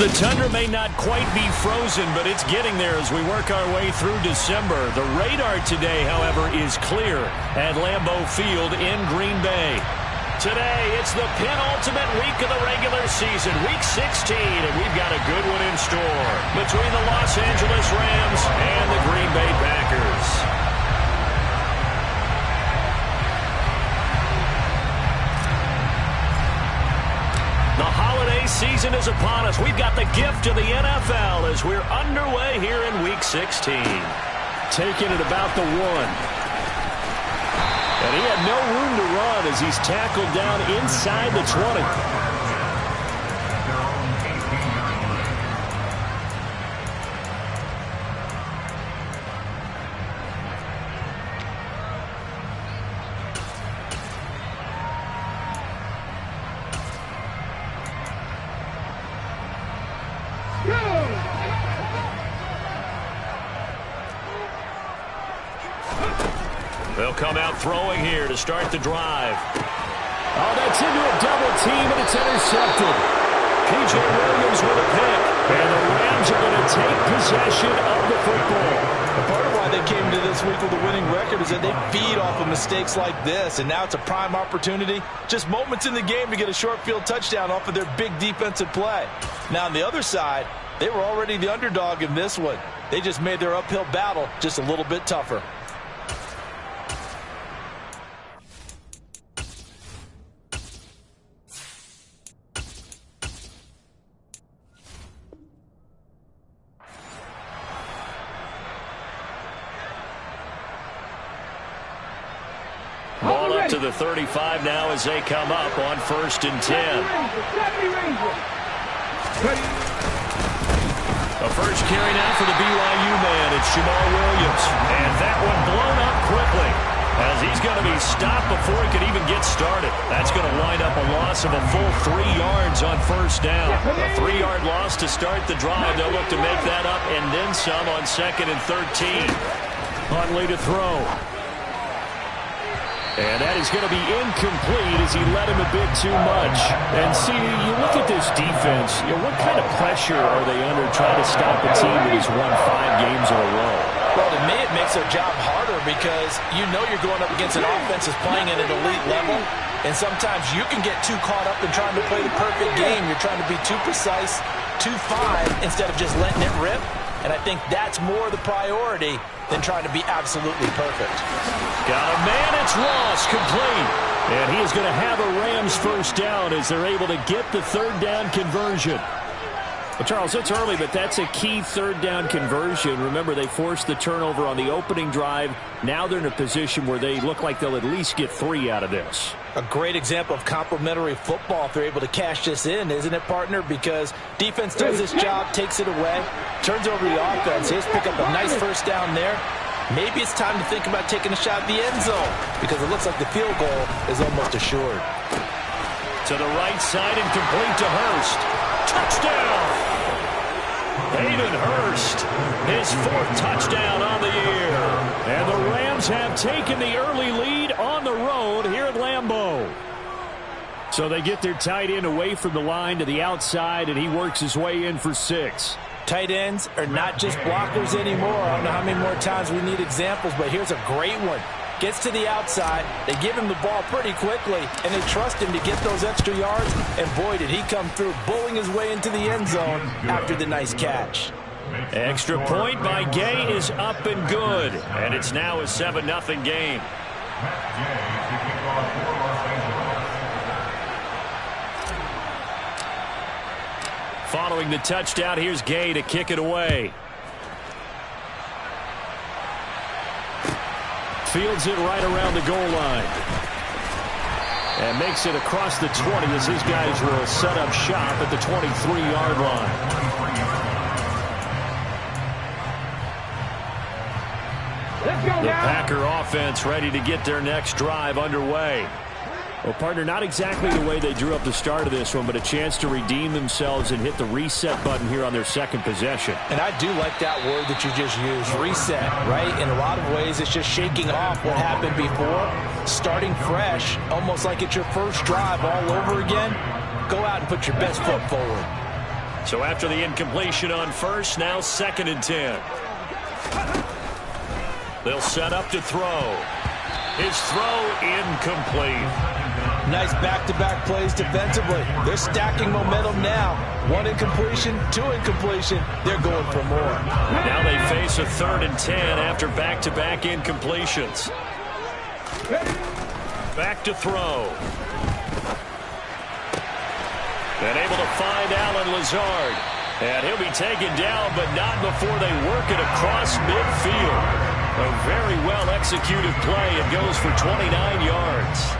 The tundra may not quite be frozen, but it's getting there as we work our way through December. The radar today, however, is clear at Lambeau Field in Green Bay. Today, it's the penultimate week of the regular season, Week 16, and we've got a good one in store between the Los Angeles Rams and the Green Bay Packers. The holiday season is upon us. We've got the gift of the NFL as we're underway here in Week 16. Taking it about the 1. And he had no room to run as he's tackled down inside the 20. They'll come out throwing here to start the drive. Oh, that's into a double team, and it's intercepted. P.J. Williams with a pick. And the Rams are going to take possession of the football. And part of why they came to this week with a winning record is that they feed off of mistakes like this, and now it's a prime opportunity. Just moments in the game to get a short field touchdown off of their big defensive play. Now, on the other side, they were already the underdog in this one. They just made their uphill battle just a little bit tougher. Ball up to the 35 now as they come up on 1st and 10. A first carry now for the BYU man. It's Jamal Williams. And that one blown up quickly as he's going to be stopped before he could even get started. That's going to wind up a loss of a full 3 yards on 1st down. A 3-yard loss to start the drive. They'll look to make that up and then some on 2nd and 13. Huntley to throw. And that is going to be incomplete as he led him a bit too much. And see, you look at this defense, what kind of pressure are they under trying to stop a team that has won 5 games in a row? Well, to me, it makes their job harder because you know you're going up against an offense that's playing at an elite level. And sometimes you can get too caught up in trying to play the perfect game. You're trying to be too precise, too fine, instead of just letting it rip. And I think that's more the priority than trying to be absolutely perfect. Got a man, it's Ross, complete. And he is going to have a Rams first down as they're able to get the 3rd down conversion. Well, Charles, it's early, but that's a key 3rd down conversion. Remember, they forced the turnover on the opening drive. Now they're in a position where they look like they'll at least get 3 out of this. A great example of complementary football if they're able to cash this in, isn't it, partner? Because defense does this job, takes it away, turns over the offense. Here's pick up a nice first down there. Maybe it's time to think about taking a shot at the end zone because it looks like the field goal is almost assured. To the right side and complete to Hurst. Touchdown! Hayden Hurst, his 4th touchdown on the year. And the Rams have taken the early lead on the road here at Lambeau. So they get their tight end away from the line to the outside, and he works his way in for 6. Tight ends are not just blockers anymore. I don't know how many more times we need examples, but here's a great one. Gets to the outside, they give him the ball pretty quickly, and they trust him to get those extra yards, and boy, did he come through, bullying his way into the end zone after the nice catch. Extra point by Gay is up and good, and it's now a 7-0 game. Following the touchdown, here's Gay to kick it away. Fields it right around the goal line. And makes it across the 20 as his guys will set up shop at the 23-yard line. The Packer offense ready to get their next drive underway. Well, partner, not exactly the way they drew up the start of this one, but a chance to redeem themselves and hit the reset button here on their 2nd possession. And I do like that word that you just used, reset, right? In a lot of ways, it's just shaking off what happened before, starting fresh, almost like it's your first drive all over again. Go out and put your best foot forward. So after the incompletion on first, now 2nd and 10. They'll set up to throw. His throw incomplete. Nice back-to-back plays defensively. They're stacking momentum now. 1 incompletion, 2 incompletion. They're going for more. Now they face a 3rd and 10 after back-to-back incompletions. Back to throw. And able to find Allen Lazard. And he'll be taken down, but not before they work it across midfield. A very well-executed play. It goes for 29 yards.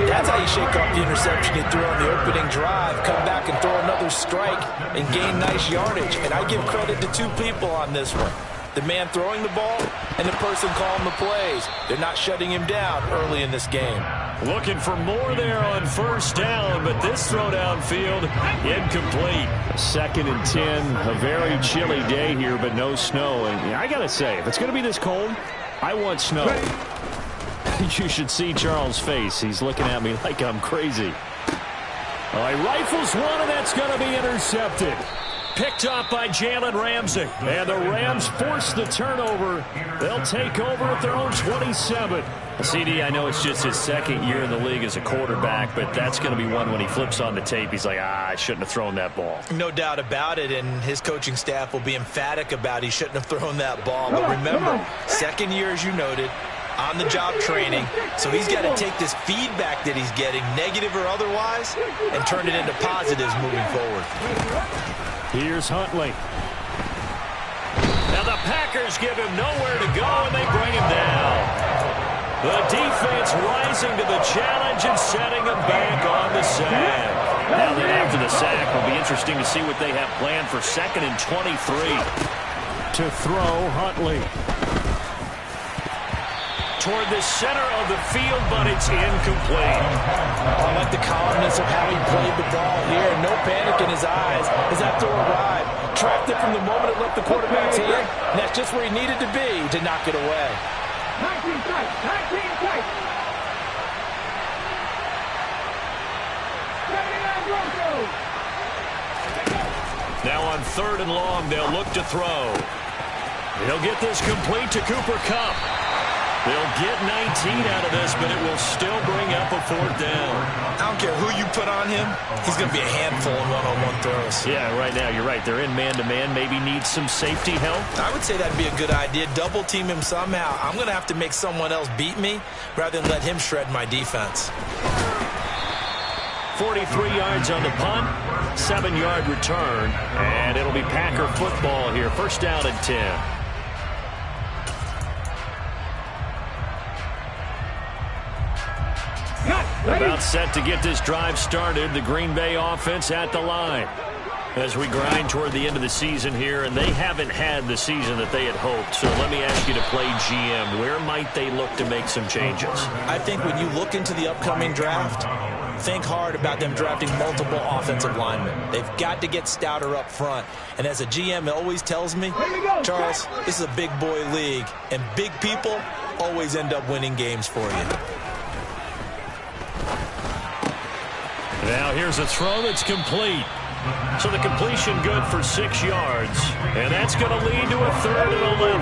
That's how you shake off the interception he threw on the opening drive. Come back and throw another strike and gain nice yardage. And I give credit to 2 people on this one. The man throwing the ball and the person calling the plays. They're not shutting him down early in this game. Looking for more there on first down, but this throw downfield incomplete. 2nd and 10, a very chilly day here, but no snow. And I got to say, if it's going to be this cold, I want snow. You should see Charles' face. He's looking at me like I'm crazy. All right, rifles one, and that's going to be intercepted. Picked up by Jalen Ramsey. And the Rams force the turnover. They'll take over at their own 27. CD, I know it's just his 2nd year in the league as a quarterback, but that's going to be one when he flips on the tape. He's like, I shouldn't have thrown that ball. No doubt about it, and his coaching staff will be emphatic about he shouldn't have thrown that ball. But remember, 2nd year, as you noted, on-the-job training, so he's got to take this feedback that he's getting, negative or otherwise, and turn it into positives moving forward. Here's Huntley. Now the Packers give him nowhere to go, and they bring him down. The defense rising to the challenge and setting him back on the sack. Now then after the sack, it'll be interesting to see what they have planned for 2nd and 23. To throw, Huntley. Toward the center of the field, but it's incomplete. I like the calmness of how he played the ball here. No panic in his eyes as that throw arrived. Tracked it from the moment it left the quarterback's hand. And that's just where he needed to be to knock it away. 19 strikes. 19 strikes. 79 Now on 3rd and long, they'll look to throw. He'll get this complete to Cooper Kupp. They'll get 19 out of this, but it will still bring up a 4th down. I don't care who you put on him. He's going to be a handful in one-on-one throws. Yeah, right now, you're right. They're in man-to-man. Maybe needs some safety help. I would say that'd be a good idea. Double team him somehow. I'm going to have to make someone else beat me rather than let him shred my defense. 43 yards on the punt, 7-yard return, and it'll be Packer football here. 1st down and 10. About set to get this drive started. The Green Bay offense at the line. As we grind toward the end of the season here, and they haven't had the season that they had hoped. So let me ask you to play GM. Where might they look to make some changes? I think when you look into the upcoming draft, think hard about them drafting multiple offensive linemen. They've got to get stouter up front. And as a GM, it always tells me, Charles, this is a big boy league, and big people always end up winning games for you. Now here's a throw that's complete. So the completion good for 6 yards. And that's going to lead to a 3rd and 11.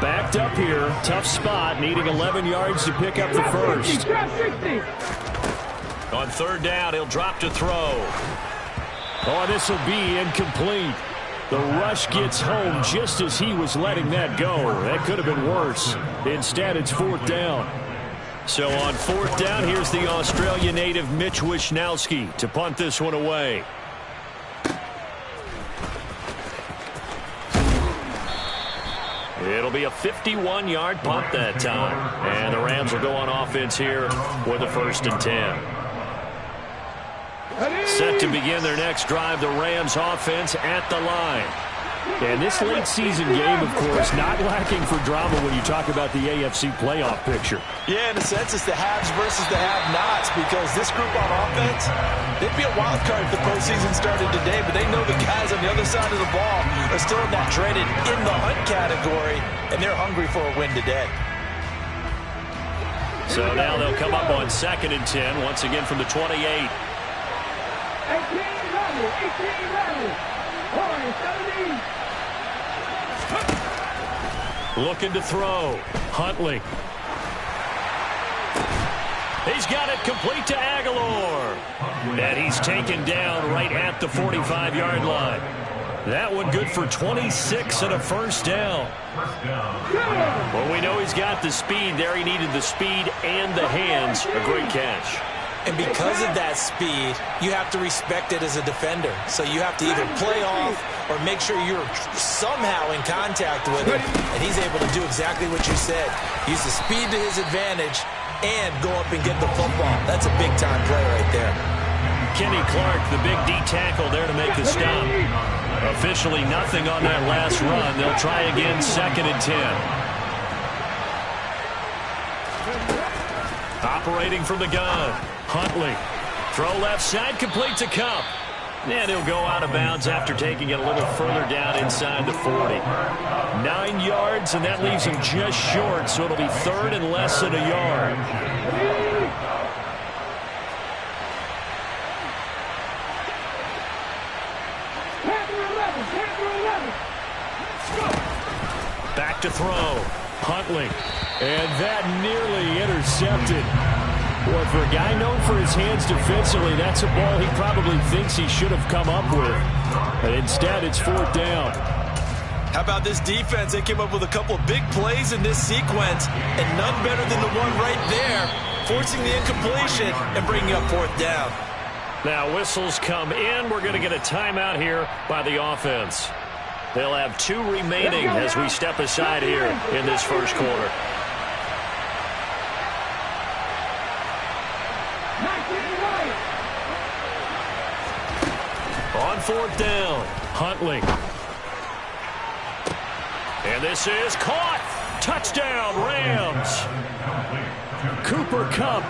Backed up here. Tough spot. Needing 11 yards to pick up the first. On 3rd down, he'll drop to throw. Oh, this will be incomplete. The rush gets home just as he was letting that go. That could have been worse. Instead, it's 4th down. So on 4th down, here's the Australia native Mitch Wishnowsky to punt this one away. It'll be a 51-yard punt that time. And the Rams will go on offense here with a 1st and 10. Set to begin their next drive, the Rams offense at the line. And this late season game, of course, not lacking for drama when you talk about the AFC playoff picture. Yeah, in a sense, it's the haves versus the have-nots, because this group on offense, they'd be a wild card if the postseason started today, but they know the guys on the other side of the ball are still in that dreaded in the hunt category, and they're hungry for a win today. So now they'll come up on 2nd and 10, once again from the 28. 18 level. Looking to throw. Huntley. He's got it complete to Aguilar. And he's taken down right at the 45-yard line. That one good for 26 and a first down. Well, we know he's got the speed there. He needed the speed and the hands. A great catch. And because of that speed, you have to respect it as a defender. So you have to either play off or make sure you're somehow in contact with him. And he's able to do exactly what you said. Use the speed to his advantage and go up and get the football. That's a big-time play right there. Kenny Clark, the big D tackle there to make the stop. Officially nothing on that last run. They'll try again, 2nd and 10. Operating from the gun. Huntley. Throw left side, complete to Cup. And he'll go out of bounds after taking it a little further down inside the 40. 9 yards, and that leaves him just short, so it'll be 3rd and less than a yard. Back to throw. Huntley. And that nearly intercepted. Boy, for a guy known for his hands defensively, that's a ball he probably thinks he should have come up with. But instead, it's 4th down. How about this defense? They came up with a couple of big plays in this sequence, and none better than the one right there, forcing the incompletion and bringing up 4th down. Now, whistles come in. We're going to get a timeout here by the offense. They'll have 2 remaining as we step aside here in this first quarter. On 4th down, Huntley. And this is caught. Touchdown, Rams. Cooper Kupp,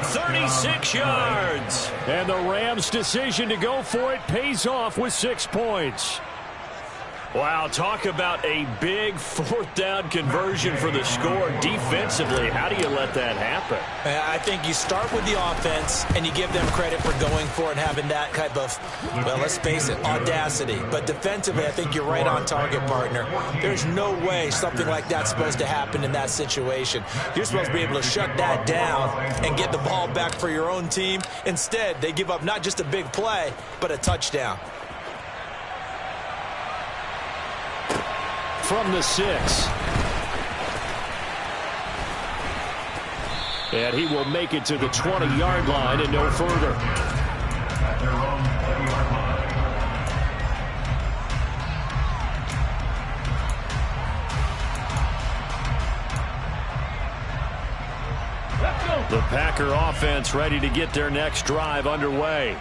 36 yards. And the Rams' decision to go for it pays off with 6 points. Wow, talk about a big 4th down conversion for the score. Defensively, how do you let that happen? I think you start with the offense, and you give them credit for going for it and having that type of, well, let's face it, audacity. But defensively, I think you're right on target, partner. There's no way something like that's supposed to happen in that situation. You're supposed to be able to shut that down and get the ball back for your own team. Instead, they give up not just a big play, but a touchdown. From the 6. And he will make it to the 20-yard line and no further. The Packer offense ready to get their next drive underway.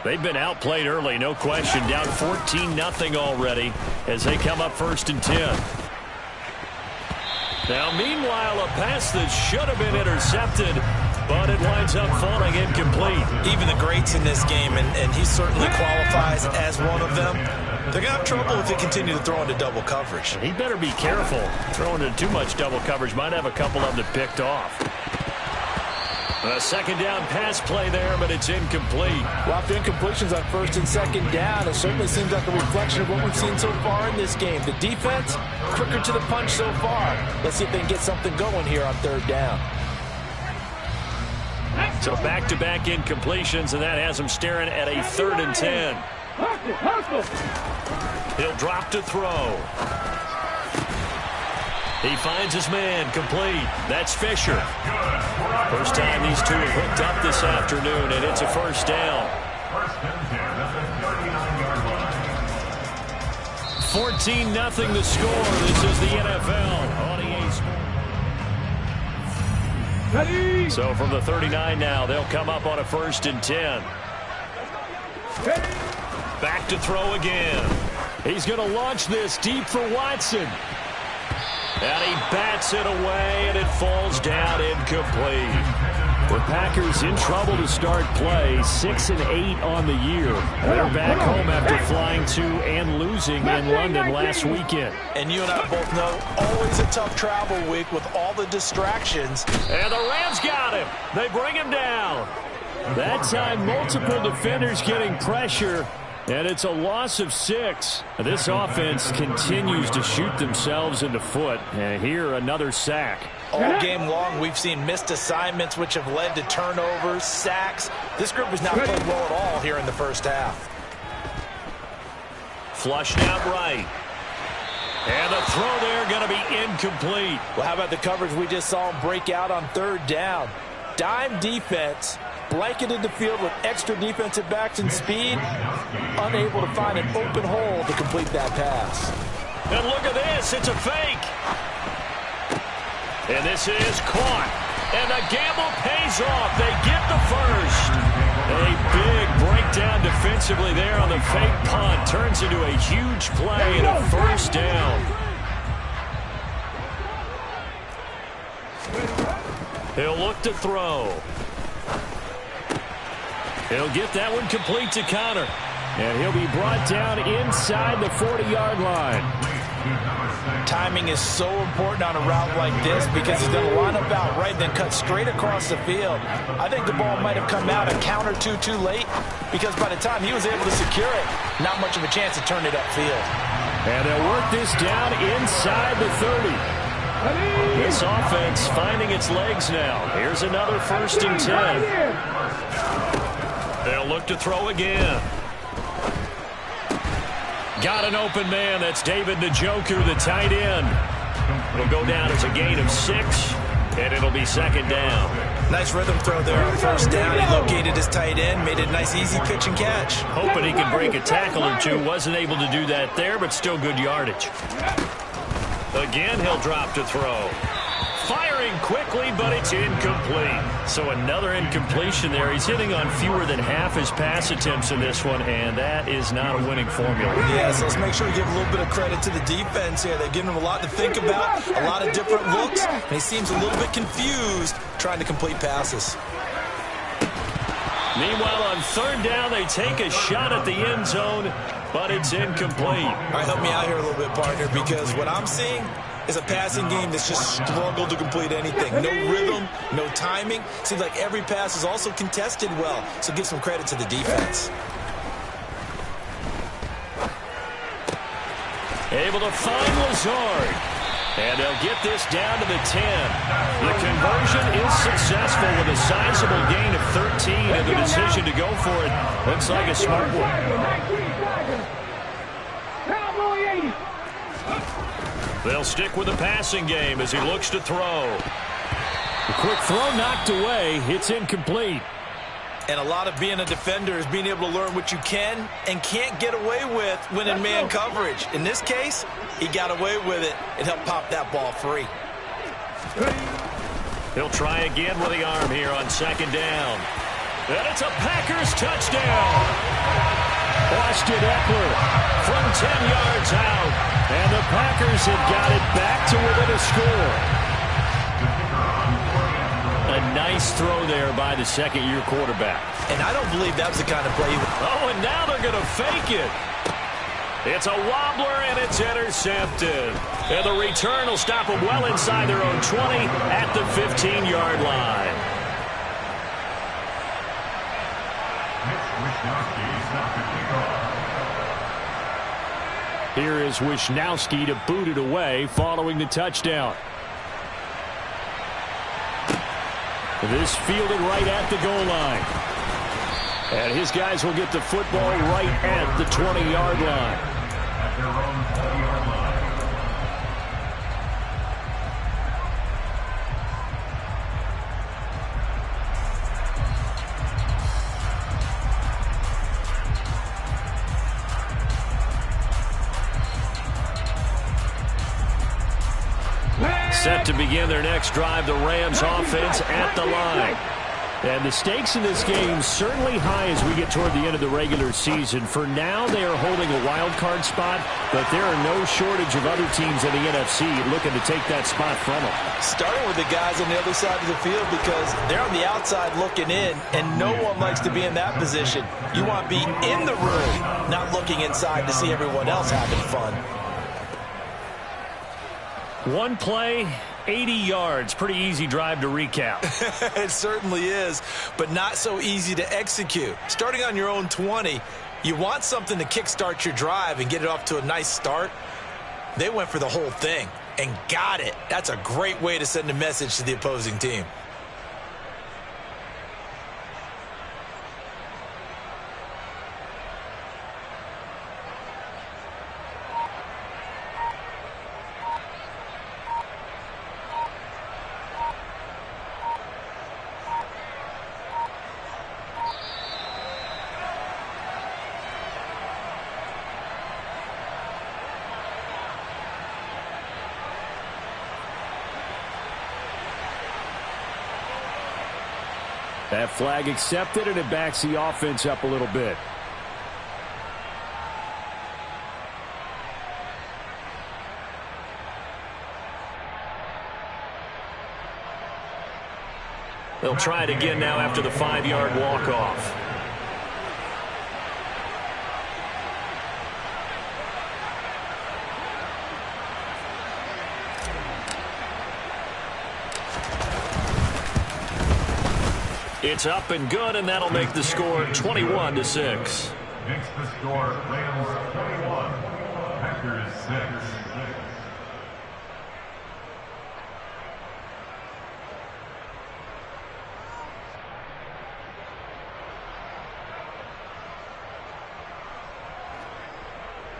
They've been outplayed early, no question. Down 14-0 already as they come up 1st and 10. Now, meanwhile, a pass that should have been intercepted, but it winds up falling incomplete. Even the greats in this game, and he certainly qualifies as one of them, they're going to have trouble if they continue to throw into double coverage. He better be careful. Throwing into too much double coverage might have a couple of them picked off. A 2nd down pass play there, but it's incomplete. Well, after incompletions on 1st and 2nd down, it certainly seems like a reflection of what we've seen so far in this game. The defense, quicker to the punch so far. Let's see if they can get something going here on 3rd down. So back-to-back incompletions, and that has him staring at a 3rd and 10. He'll drop to throw. He finds his man, complete. That's Fisher. First time these two have hooked up this afternoon, and it's a 1st down. 14-0 the score. This is the NFL on EA Sports. So from the 39 now, they'll come up on a 1st and 10. Back to throw again. He's going to launch this deep for Watson. And he bats it away, and it falls down incomplete. The Packers in trouble to start play, 6-8 on the year. They're back home after flying to and losing in London last weekend. And you and I both know, always a tough travel week with all the distractions. And the Rams got him. They bring him down. That time, multiple defenders getting pressure. And it's a loss of 6. This offense continues to shoot themselves in the foot. And here, another sack. All game long, we've seen missed assignments, which have led to turnovers, sacks. This group has not played well at all here in the first half. Flushed out right. And the throw there going to be incomplete. Well, how about the coverage we just saw him break out on 3rd down? Dime defense, blanketed the field with extra defensive backs and speed, unable to find an open hole to complete that pass. And look at this, it's a fake. And this is caught. And the gamble pays off. They get the first. A big breakdown defensively there on the fake punt. Turns into a huge play and a first down. He'll look to throw. He'll get that one complete to Connor. And he'll be brought down inside the 40-yard line. Timing is so important on a route like this because he's going to line up out right, then cut straight across the field. I think the ball might have come out a count or two too late because by the time he was able to secure it, not much of a chance to turn it upfield. And they'll work this down inside the 30. This offense finding its legs now. Here's another 1st and 10. They'll look to throw again. Got an open man. That's David Njoku, the tight end. It'll go down as a gain of 6, and it'll be 2nd down. Nice rhythm throw there on 1st down. He located his tight end, made it a nice, easy pitch and catch. Hoping he could break a tackle or two. Wasn't able to do that there, but still good yardage. Again, he'll drop to throw. Firing quickly, but it's incomplete. So another incompletion there. He's hitting on fewer than half his pass attempts in this one, and that is not a winning formula. Yeah, so let's make sure we give a little bit of credit to the defense here. They've given him a lot to think about, a lot of different looks, and he seems a little bit confused trying to complete passes. Meanwhile, on 3rd down, they take a shot at the end zone, but it's incomplete. All right, help me out here a little bit, partner, because what I'm seeing is a passing game that's just struggled to complete anything. No rhythm, no timing. Seems like every pass is also contested well, so give some credit to the defense. Able to find Lazard. And they'll get this down to the 10. The conversion is successful with a sizable gain of 13, and the decision to go for it looks like a smart one. They'll stick with the passing game as he looks to throw. A quick throw knocked away. It's incomplete. And a lot of being a defender is being able to learn what you can and can't get away with when in man coverage. In this case, he got away with it and helped pop that ball free. He'll try again with the arm here on 2nd down. And it's a Packers touchdown. Austin Eckler from 10 yards out. And the Packers have got it back to within a score. A nice throw there by the 2nd-year quarterback. And I don't believe that was the kind of play. Oh, and now they're going to fake it. It's a wobbler, and it's intercepted. And the return will stop them well inside their own 20 at the 15-yard line. Here is Wisnowski to boot it away following the touchdown. This fielded right at the goal line. And his guys will get the football right at the 20-yard line. Set to begin their next drive, the Rams offense at the line. And the stakes in this game certainly high as we get toward the end of the regular season. For now, they are holding a wild card spot, but there are no shortage of other teams in the NFC looking to take that spot from them. Starting with the guys on the other side of the field because they're on the outside looking in, and no one likes to be in that position. You want to be in the room, not looking inside to see everyone else having fun. One play, 80 yards. Pretty easy drive to recap. It certainly is, but not so easy to execute. Starting on your own 20, You want something to kickstart your drive and get it off to a nice start. They went for the whole thing and got it. That's a great way to send a message to the opposing team. That flag accepted, and it backs the offense up a little bit. They'll try it again now after the 5-yard walk-off. It's up and good, and that'll make the score 21-6. Makes the score Rams 21, Packers 6.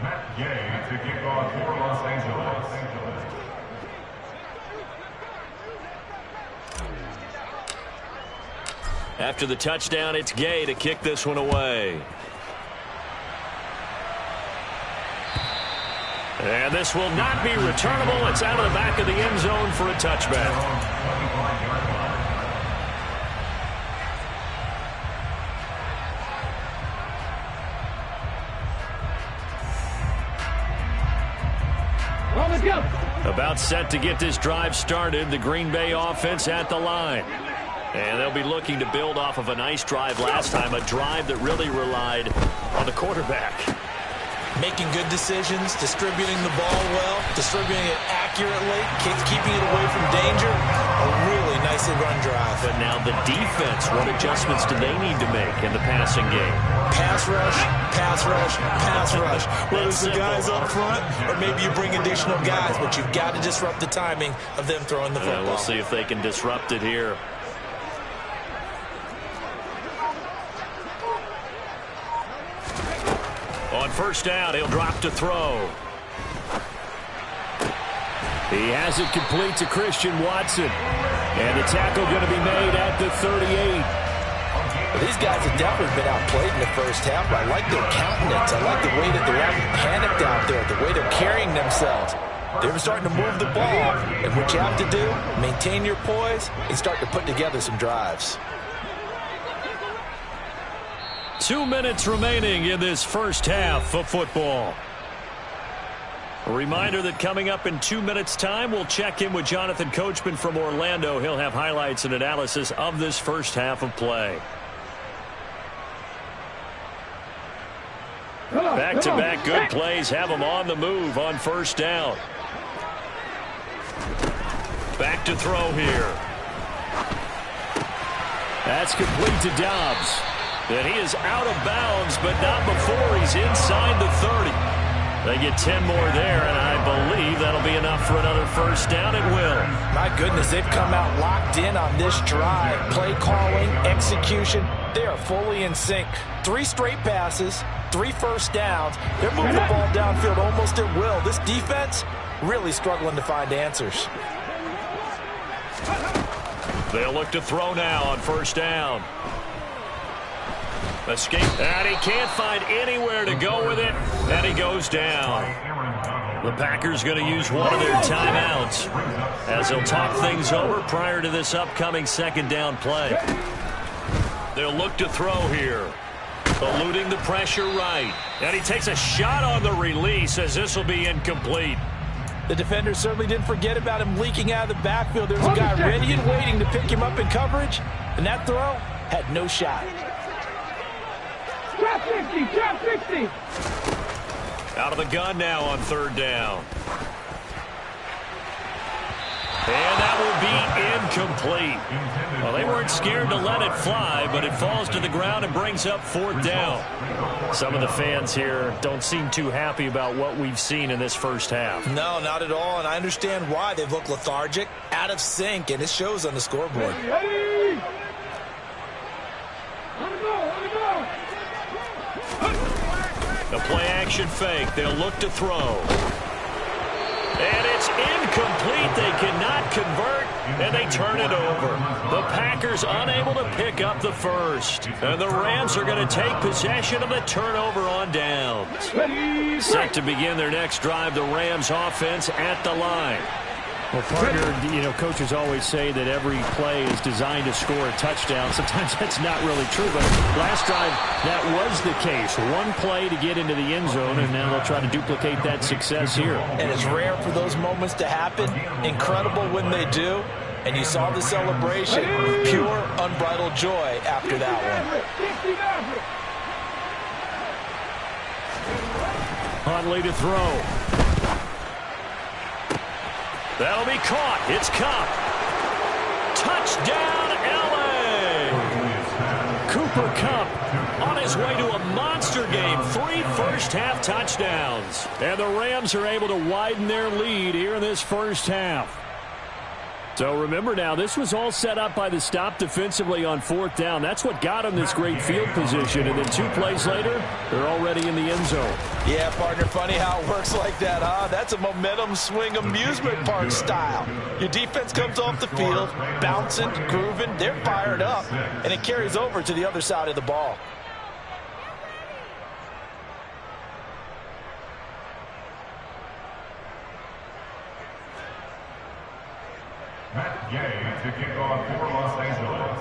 Matt Gay to kick off for Los Angeles. After the touchdown, it's Gay to kick this one away. And this will not be returnable. It's out of the back of the end zone for a touchback. About set to get this drive started. The Green Bay offense at the line. And they'll be looking to build off of a nice drive last time, a drive that really relied on the quarterback. Making good decisions, distributing the ball well, distributing it accurately, keeping it away from danger. A really nicely run drive. But now the defense, what adjustments do they need to make in the passing game? Pass rush, pass rush, pass rush. Whether it's the guys up front or maybe you bring additional guys, but you've got to disrupt the timing of them throwing the football. We'll see if they can disrupt it here. On first down, he'll drop to throw. He has it complete to Christian Watson. And the tackle going to be made at the 38. Well, these guys have definitely been outplayed in the first half, but I like their countenance. I like the way that they haven't panicked out there, the way they're carrying themselves. They're starting to move the ball, and what you have to do, maintain your poise and start to put together some drives. 2 minutes remaining in this first half of football. A reminder that coming up in 2 minutes' time, we'll check in with Jonathan Coachman from Orlando. He'll have highlights and analysis of this first half of play. Back-to-back good plays have them on the move on first down. Back to throw here. That's complete to Dobbs. And he is out of bounds, but not before he's inside the 30. They get 10 more there, and I believe that'll be enough for another first down. It will. My goodness, they've come out locked in on this drive. Play calling, execution, they are fully in sync. 3 straight passes, 3 first downs. They're moving the ball downfield almost at will. This defense really struggling to find answers. They'll look to throw now on first down. Escape, and he can't find anywhere to go with it, and he goes down. The Packers going to use one of their timeouts as they'll talk things over prior to this upcoming second down play. They'll look to throw here, eluding the pressure right, and he takes a shot on the release as this will be incomplete. The defender certainly didn't forget about him leaking out of the backfield. There's a guy ready and waiting to pick him up in coverage, and that throw had no shot. Drop 50, drop 50. Out of the gun now on third down. And that will be incomplete. Well, they weren't scared to let it fly, but it falls to the ground and brings up 4th down. Some of the fans here don't seem too happy about what we've seen in this first half. No, not at all, and I understand why. They've looked lethargic, out of sync, and it shows on the scoreboard. Ready? On the go, on the go. The play-action fake. They'll look to throw. And it's incomplete. They cannot convert, and they turn it over. The Packers unable to pick up the first. And the Rams are going to take possession of the turnover on downs. Set to begin their next drive, the Rams offense at the line. Well, partner, coaches always say that every play is designed to score a touchdown. Sometimes that's not really true, but last drive, that was the case. One play to get into the end zone, and now they'll try to duplicate that success here. And it's rare for those moments to happen. Incredible when they do. And you saw the celebration. Pure, unbridled joy after that one. Huntley to throw. That'll be caught. It's Cup. Touchdown, L.A. Cooper Kupp on his way to a monster game. 3 first-half touchdowns. And the Rams are able to widen their lead here in this first half. So remember now, this was all set up by the stop defensively on 4th down. That's what got them this great field position. And then 2 plays later, they're already in the end zone. Yeah, partner, funny how it works like that, huh? That's a momentum swing amusement park style. Your defense comes off the field, bouncing, grooving, they're fired up, and it carries over to the other side of the ball. Matt Gay to kick off for Los Angeles.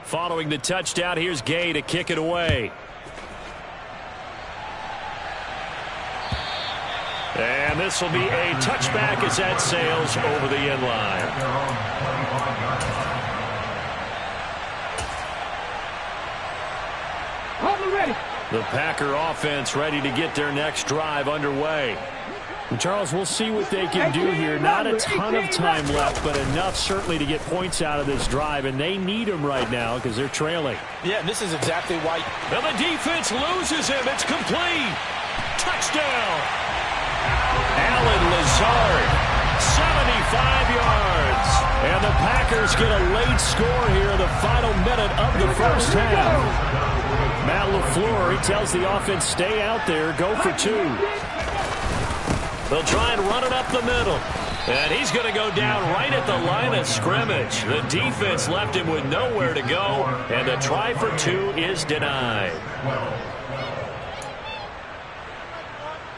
Following the touchdown, here's Gay to kick it away. And this will be a touchback as that sails over the end line. The Packer offense ready to get their next drive underway. And Charles, we'll see what they can do here. Not a ton of time left, but enough certainly to get points out of this drive, and they need them right now because they're trailing. Yeah, and this is exactly why. And the defense loses him. It's complete. Touchdown. Allen Lazard, 75 yards. And the Packers get a late score here in the final minute of the first half. Matt LaFleur, he tells the offense, stay out there, go for 2. They'll try and run it up the middle. And he's going to go down right at the line of scrimmage. The defense left him with nowhere to go. And the try for 2 is denied.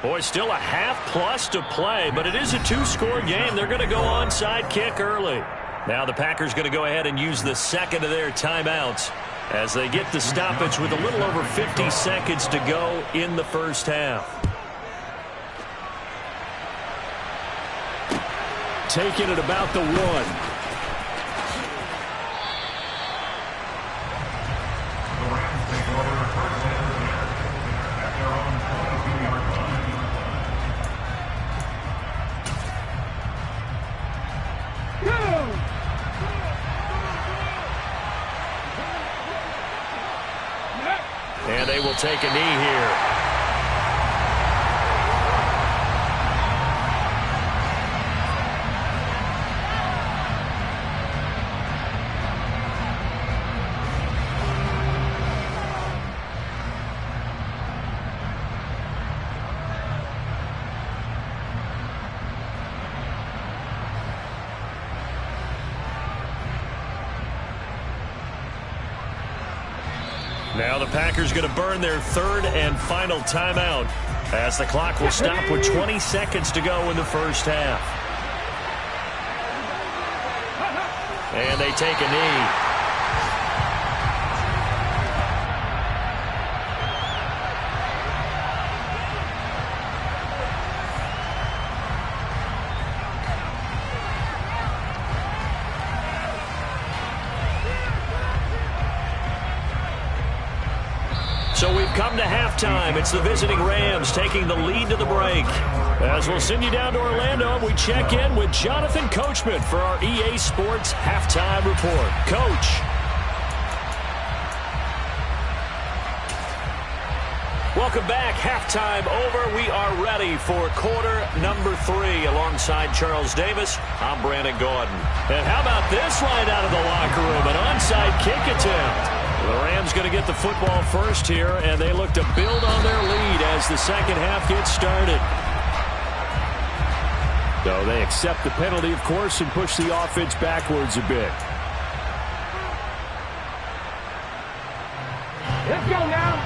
Boy, still a half-plus to play, but it is a 2-score game. They're going to go onside kick early. Now the Packers going to go ahead and use the second of their timeouts as they get the stoppage with a little over 50 seconds to go in the first half. Taking it about the 1. The Rams take over first and 10 at their own 22-yard line. And they will take a knee here. Now the Packers going to burn their 3rd and final timeout as the clock will stop with 20 seconds to go in the first half. And they take a knee. So we've come to halftime. It's the visiting Rams taking the lead to the break. As we'll send you down to Orlando, we check in with Jonathan Coachman for our EA Sports Halftime Report. Coach. Welcome back. Halftime over. We are ready for quarter number 3. Alongside Charles Davis, I'm Brandon Gordon. And how about this right out of the locker room? An onside kick attempt. The Rams going to get the football first here, and they look to build on their lead as the second half gets started. So they accept the penalty, of course, and push the offense backwards a bit. Let's go now.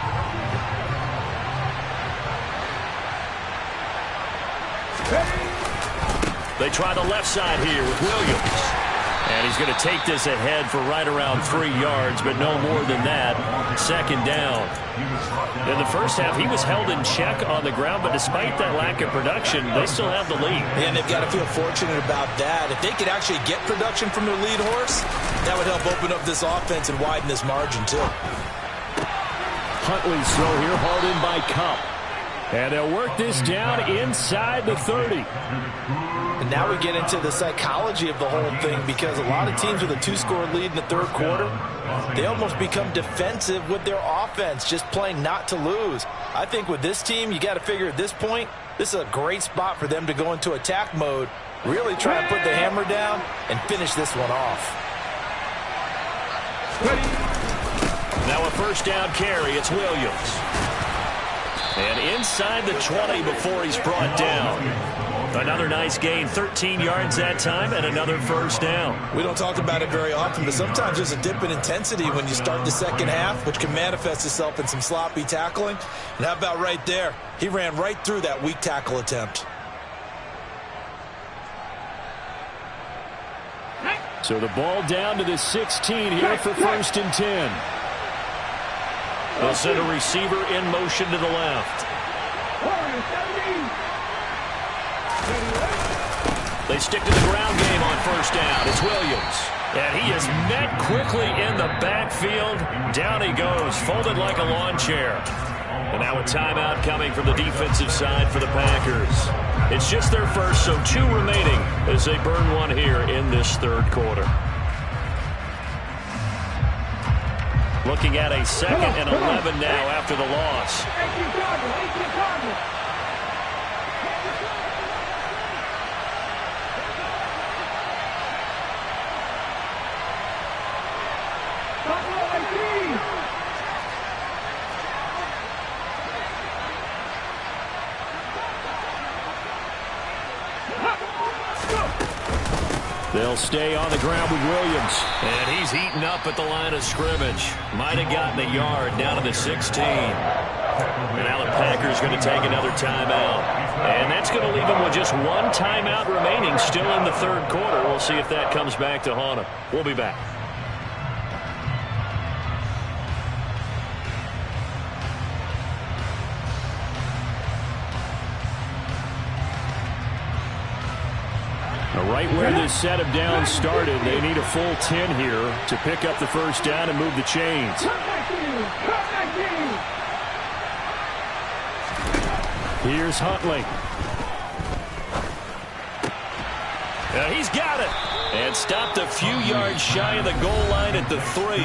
They try the left side here with Williams. And he's going to take this ahead for right around 3 yards, but no more than that. Second down. In the first half, he was held in check on the ground, but despite that lack of production, they still have the lead. And they've got to feel fortunate about that. If they could actually get production from their lead horse, that would help open up this offense and widen this margin, too. Huntley's throw here, hauled in by Cup. And they'll work this down inside the 30. And now we get into the psychology of the whole thing, because a lot of teams with a 2-score lead in the third quarter, they almost become defensive with their offense, just playing not to lose. I think with this team, you got to figure at this point, this is a great spot for them to go into attack mode, really try and put the hammer down and finish this one off. Now a first down carry. It's Williams. And inside the 20 before he's brought down. Another nice gain, 13 yards that time, and another first down. We don't talk about it very often, but sometimes there's a dip in intensity when you start the second half, which can manifest itself in some sloppy tackling. And how about right there? He ran right through that weak tackle attempt. So the ball down to the 16 here for 1st and 10. They'll send a receiver in motion to the left. They stick to the ground game on first down. It's Williams. And he is met quickly in the backfield. Down he goes, folded like a lawn chair. And now a timeout coming from the defensive side for the Packers. It's just their first, so 2 remaining as they burn one here in this third quarter. Looking at a 2nd and 11 now after the loss. They'll stay on the ground with Williams. And he's eaten up at the line of scrimmage. Might have gotten a yard down to the 16. And now the Packers going to take another timeout. And that's going to leave them with just 1 timeout remaining still in the third quarter. We'll see if that comes back to haunt them. We'll be back. Right where this set of downs started, they need a full 10 here to pick up the first down and move the chains. Here's Huntley. He's got it. And stopped a few yards shy of the goal line at the 3.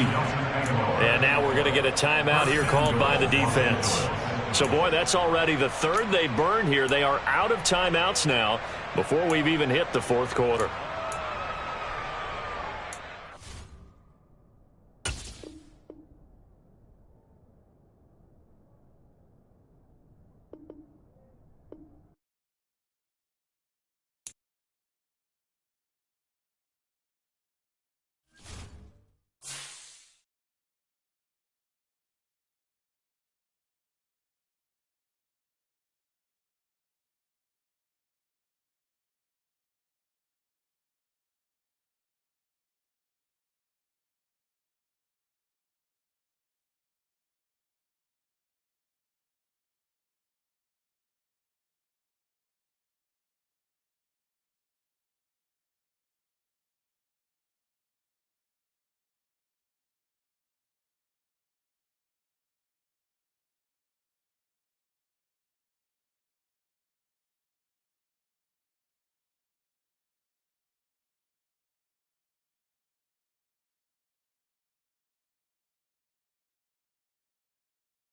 And now we're going to get a timeout here called by the defense. So, boy, that's already the 3rd they burn here. They are out of timeouts now before we've even hit the 4th quarter.